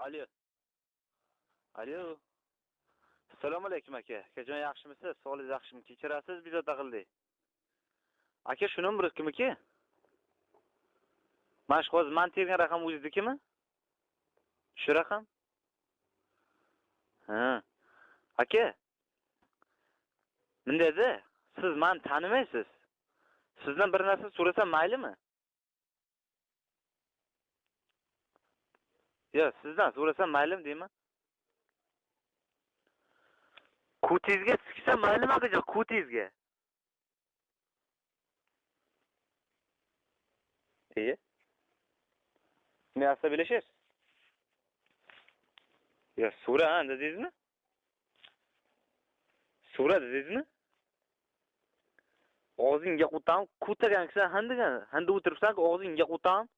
Alo. Alo. Assalomu alaykum aka. Akajon yaxshimisiz? Sog'ligingiz yaxshimi? Kechirasiz, biza taqildi. Aka, shu nomer kimniki? Mana shu hozir men tergan raqam o'zingiznikimi? Shu raqam? Ha. Aka. Mendada siz meni tanimaysiz. Sizdan bir narsa so'rasam maylimi? Yo, sizdan so'rasam maylimi deyman. Kutizga siksa maylimi akajon, kutizga? İyi. Ne yapsa bileşir? Ya sura ha dediniz mi? Sura dediniz mi? Og'zingga qutam, kutagan kisan handigan, handi o'tiribsan, og'zingga qutam.